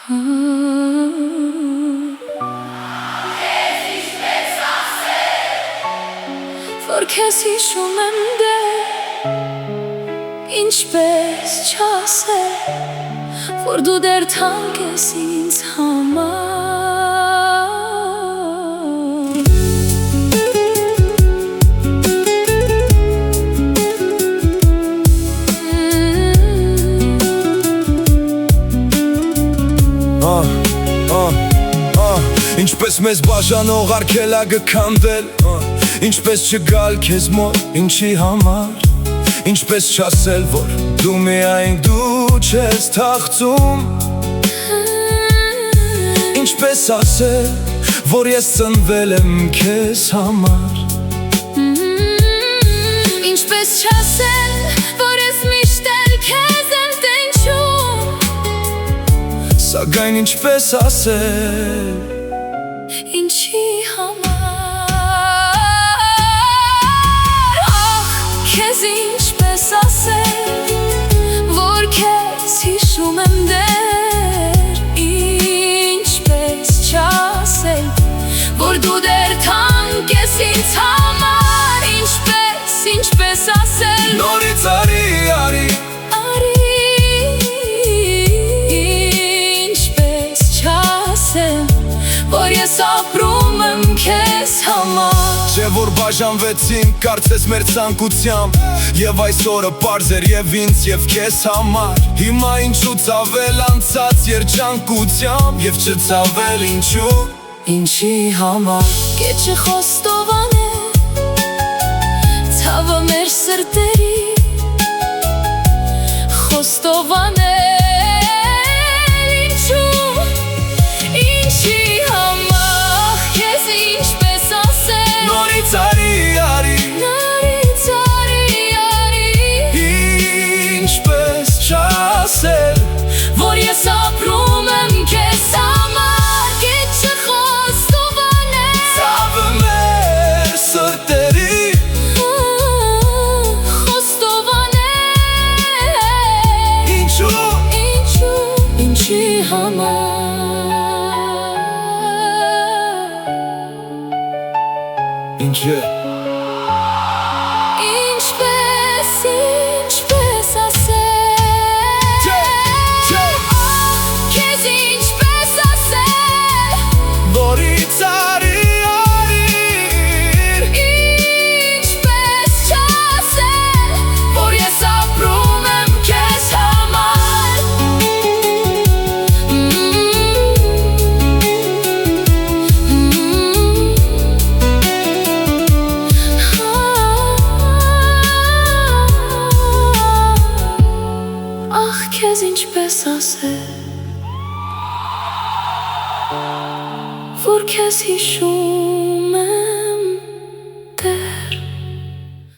Որ քեզ հիշում եմ դեռ, ինչպես չասել, որ դու դեռ թանկ ես ինձ համար։ Ինչպես մեզ բաժանող արգելա գքանդել, ինչպես չգալ քեզ մոտ, ինչի համար, ինչպես չասել, որ դու միայն դու չես թախծում, ինչպես ասել, որ ես ծնվել եմ քեզ համար, ինչպես չասել, որ ես միշտ էլ քեզ եմ տենչում, սակայն ինչպես ասել, ինչի համար, ախ, քեզ ինչպես ասել, որ քեզ հիշում եմ դեռ, ինչպես չասել, որ դու դեռ թանկ ես ինձ համար, ինչպես ասել, նորից արի, ինչպես չասել, որ ես ապրում եմ քեզ համար։ Չէ որ բաժանվեցինք, կարծես մեր ցանկությամբ, և այսօրը պարզ էր և ինձ և քեզ համար, հիմա ինչու ցավել անցած երջանկությամբ, և չցավել ինչու, ինչի համար, Կեչը խոստովան է, ցավը մեր սրտերի, խոստովան է, ինչպես չասել, որ ես ապրում եմ քեզ համար, Կեչը խոստովան է, ցավը մեր սրտերի, խոստովան է, ինչի համար, ինչե ինչպես ասել, քեզ ինչպես ասել, նորից արի, ինչպես չասել, որ ես ապրում եմ քեզ համար, ախ, քեզ ինչպես ասել, որ քեզ հիշում